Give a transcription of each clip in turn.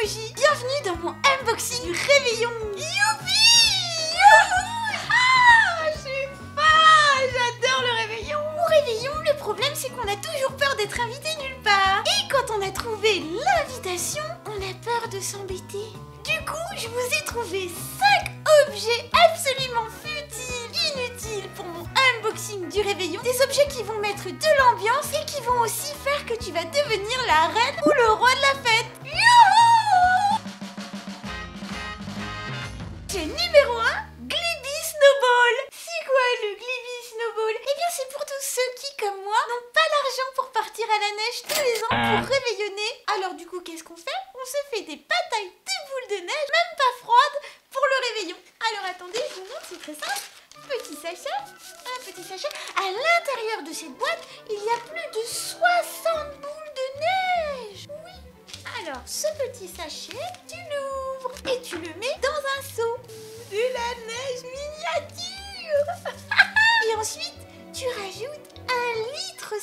Moji. Bienvenue dans mon unboxing réveillon. Youpi! Youhou! Ah, je suis fan! J'adore le réveillon. Au réveillon, le problème c'est qu'on a toujours peur d'être invité nulle part. Et quand on a trouvé l'invitation, on a peur de s'embêter. Du coup, je vous ai trouvé 5 objets absolument futiles, inutiles pour mon unboxing du réveillon. Des objets qui vont mettre de l'ambiance et qui vont aussi faire que tu vas devenir la reine ou le roi de la fête. Youhou! Objet numéro 1, Gliby Snowball. C'est quoi le Gliby Snowball? Eh bien c'est pour tous ceux qui, comme moi, n'ont pas l'argent pour partir à la neige tous les ans pour réveillonner. Alors du coup, qu'est-ce qu'on fait? On se fait des batailles de boules de neige, même pas froides, pour le réveillon. Alors attendez, je vous montre, c'est très simple. Petit sachet, un petit sachet. À l'intérieur de cette boîte, il y a plus de 60 boules de neige. Oui. Alors, ce petit sachet, tu l'ouvres et tu le mets dans un seau. De la neige miniature. Et ensuite, tu rajoutes 1,5 litre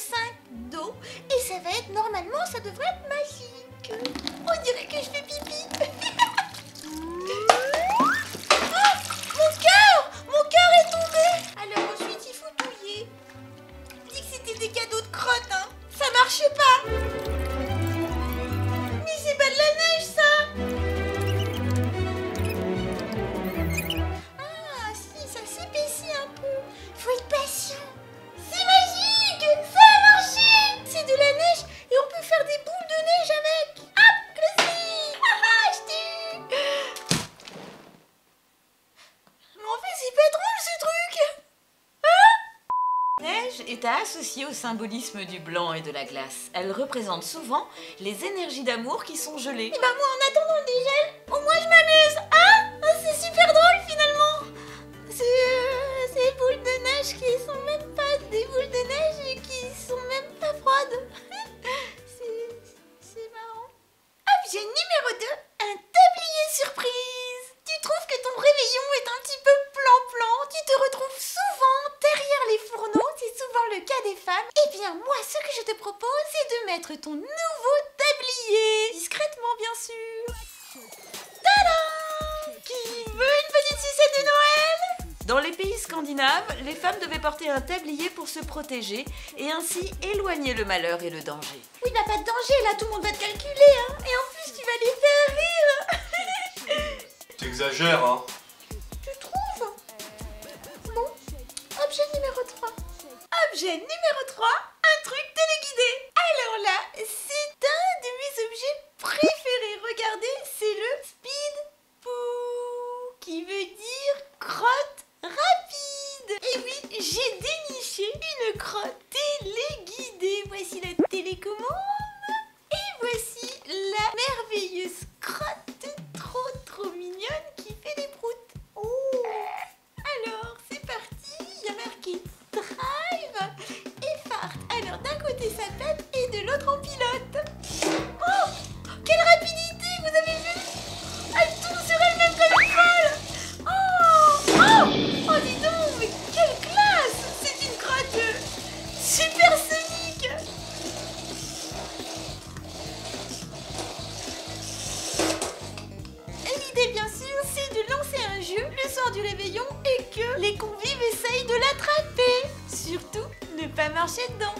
d'eau. Et ça va être, normalement, ça devrait être magique. On dirait que je fais pipi. Mon cœur est tombé. Alors ensuite, il faut touiller. Je dis que c'était des cadeaux de crotte, hein. Ça marchait pas. Mais c'est pas de la neige, ça. Ah, si, ça s'épaissit un peu. Faut être patient. C'est magique. Ça a marché. C'est de la neige et on peut faire des boules de neige avec. Hop, classique. Ah, je t'ai eu. Mais en fait, c'est pas drôle ce truc. La neige est à associer au symbolisme du blanc et de la glace. Elle représente souvent les énergies d'amour qui sont gelées. Et bah moi, en attendant le dégel, au moins je m'amuse. Ah, c'est super drôle finalement. C'est des boules de neige qui sont même pas des boules de neige et qui sont même pas froides. C'est marrant. Objet numéro 2, un tablier surprise. Tu trouves que ton réveillon est un petit peu plan-plan? Tu te retrouves souvent derrière les fourneaux, c'est souvent le cas des femmes. Eh bien moi, ce que je te propose, c'est de mettre ton nouveau tablier. Discrètement, bien sûr. Tadam! Qui veut une petite sucette de Noël? Dans les pays scandinaves, les femmes devaient porter un tablier pour se protéger et ainsi éloigner le malheur et le danger. Oui, bah pas de danger, là tout le monde va te calculer, hein. Et en plus, tu vas les faire rire. T'exagères, hein. Tu trouves? Bon, objet numéro 3. Objet numéro 3, un truc téléguidé. Alors là, c'est un de mes objets préférés. Regardez, c'est le Speed Poo, qui veut dire crotte rapide. Et oui, j'ai déniché une crotte téléguidée. Voici la télécommande. Et voici la merveilleuse crotte trop mignonne qui fait des proutes. Oh! Alors, c'est parti. Il y a marqué Drive et Fart. Alors, d'un côté, ça pète et de l'autre, on pilote. Oh! Quelle rapidité! Vous avez vu? Elle tourne sur elle-même comme une folle. Oh! Oh, dis donc! Mais quelle classe! C'est une crotte supersonique! Et l'idée, bien sûr, c'est de lancer un jeu le soir du réveillon et que les convives essayent de l'attraper. Surtout, ne pas marcher dedans.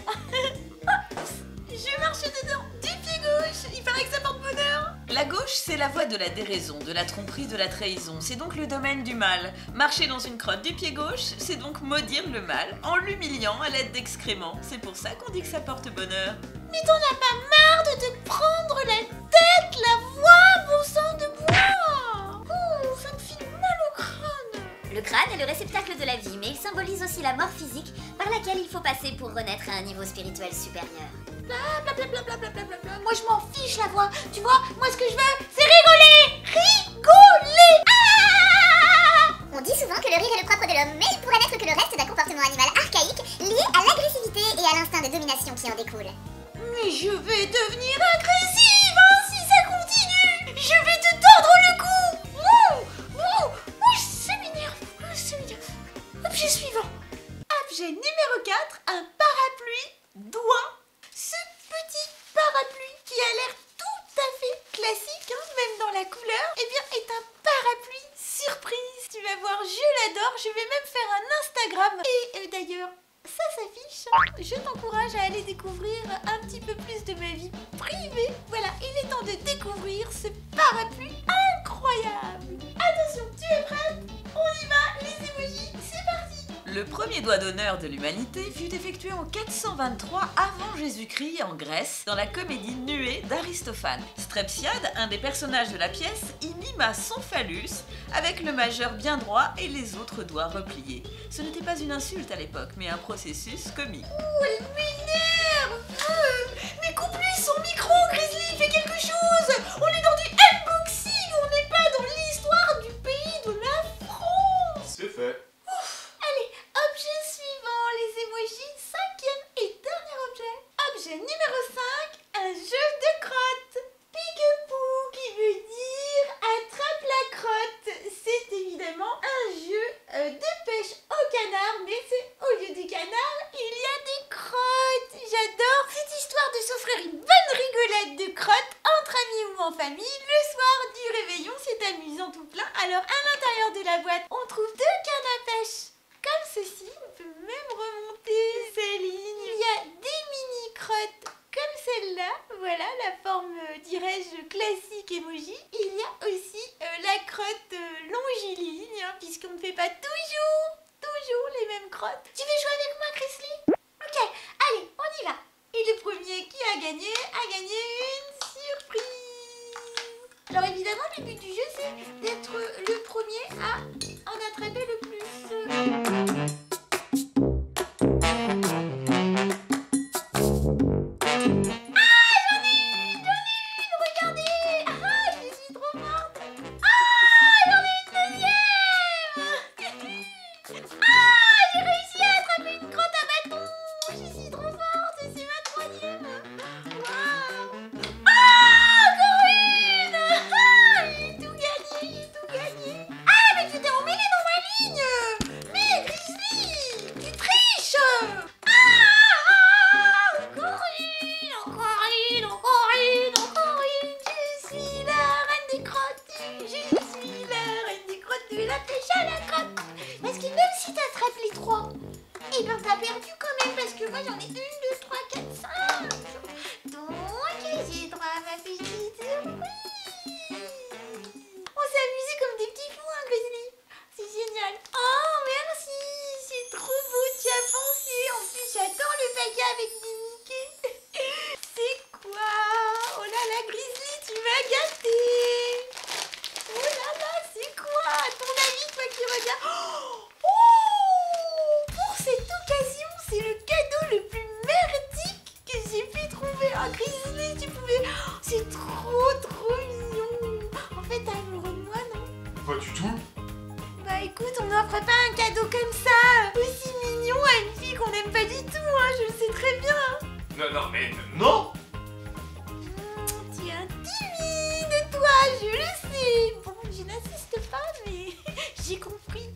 Je marche dedans du pied gauche. Il paraît que ça porte bonheur. La gauche, c'est la voie de la déraison, de la tromperie, de la trahison. C'est donc le domaine du mal. Marcher dans une crotte du pied gauche, c'est donc maudire le mal en l'humiliant à l'aide d'excréments. C'est pour ça qu'on dit que ça porte bonheur. Mais t'en as pas marre de te prendre la tête, la voix, bon sang de bois. Oh, ça me file mal au crâne. Le crâne est le réceptacle de la vie, mais il symbolise aussi la mort physique par laquelle il faut passer pour renaître à un niveau spirituel supérieur. Blablabla. Moi, je m'en fiche la voix. Tu vois, moi, ce que je veux, c'est rigoler. Rigoler. Ah! On dit souvent que le rire est le propre de l'homme, mais il pourrait n'être que le reste d'un comportement animal archaïque lié à l'agressivité et à l'instinct de domination qui en découle. Mais je vais devenir agressive, hein, si ça continue. Je vais te tordre le cou. Ça m'énerve. Objet suivant. Objet numéro 4, un parapluie doigt. Ce petit parapluie qui a l'air tout à fait classique, hein, même je t'encourage à aller découvrir un petit peu plus de ma vie privée. Voilà, il est temps de découvrir ce parapluie incroyable. Attention, tu es prête? On y va, les émojis, c'est parti. Le premier doigt d'honneur de l'humanité fut effectué en 423 avant Jésus-Christ en Grèce, dans la comédie Nuée d'Aristophane. Strepsiade, un des personnages de la pièce, y mima son phallus avec le majeur bien droit et les autres doigts repliés. Ce n'était pas une insulte à l'époque, mais un processus comique. Oh, elle m'énerve. Mais coupe-lui son micro, Grizzly, fais quelque chose. On est dans du unboxing, on n'est pas dans l'histoire du pays de la France. C'est fait. Allez, objet suivant, les émojis, cinquième et dernier objet. Objet numéro 5, un jeu de crotte. Peek-a-Poo, qui veut dire attrape la crotte. C'est évidemment un jeu de pêche au canard, mais c'est au lieu du canard, il y a des crottes. J'adore cette histoire de s'offrir une bonne rigolade de crottes entre amis ou en famille. Le soir du réveillon, c'est amusant tout plein. Alors à l'intérieur de la boîte, on trouve 2 cannes à pêche. Comme ceci, on peut même remonter ces lignes. Il y a des mini-crottes comme celle-là. Voilà la forme, dirais-je, classique emoji. Il y a aussi la crotte longiligne, hein, puisqu'on ne fait pas toujours les mêmes crottes. Tu veux jouer avec moi, Grizzly? Ok, allez, on y va. Et le premier qui a gagné une surprise. Alors évidemment, le but du jeu, c'est d'être le premier à en attraper le plus. Parce que même si t'attrapes les 3, eh ben t'as perdu quand même, parce que moi j'en ai 1, 2, 3, 4, 5. Donc j'ai droit à ma petite surprise. On s'est amusés comme des petits fous, hein, Grizzly. C'est génial. Oh merci, c'est trop beau, tu as pensé. En plus j'adore le paquet avec des Mickey. C'est quoi? Oh là là, Grizzly, tu m'as gâté. Oh là là, c'est quoi? À ton avis, toi qui regardes. Oh, pour cette occasion, c'est le cadeau le plus merdique que j'ai pu trouver. Ah, Grizzly, tu pouvais. Oh, c'est trop mignon. En fait, t'es amoureux de moi, non? Pas du tout. Bah écoute, on n'offre pas un cadeau comme ça, aussi mignon à une fille qu'on n'aime pas du tout, hein, je le sais très bien. Non, mais non. Tu es un timide, toi, je le sais. Bon, je n'insiste pas, mais j'ai compris.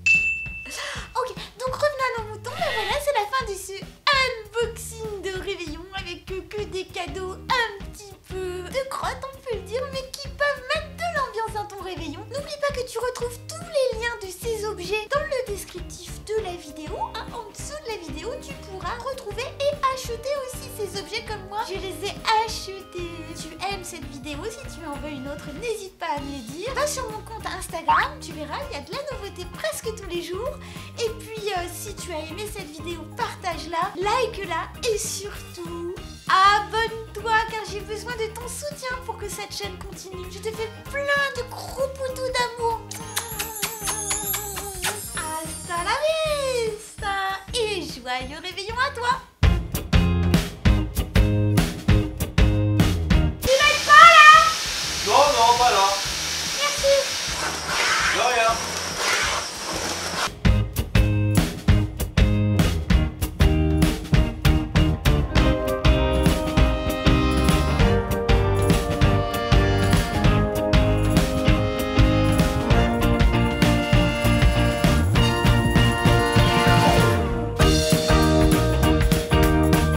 Ok, donc revenons à nos moutons. Ben voilà, c'est la fin de ce unboxing de réveillon avec que des cadeaux un petit peu de crotte, on peut le dire, mais qui peuvent mettre de l'ambiance dans ton réveillon. N'oublie pas que tu retrouves tous les liens de ces objets dans le descriptif de la vidéo. Hein, en dessous de la vidéo, tu pourras retrouver et acheter aussi ces objets comme moi. Je les ai achetés. Tu aimes cette vidéo, si tu en veux une autre, n'hésite pas à me le dire. Va sur mon compte Instagram, tu verras, il y a de la nouveauté presque tous les jours. Et puis, si tu as aimé cette vidéo, partage-la, like-la et surtout, abonne-toi car j'ai besoin de ton soutien pour que cette chaîne continue. Je te fais plein de gros poutous d'amour. Hasta la vista et joyeux réveillon à toi.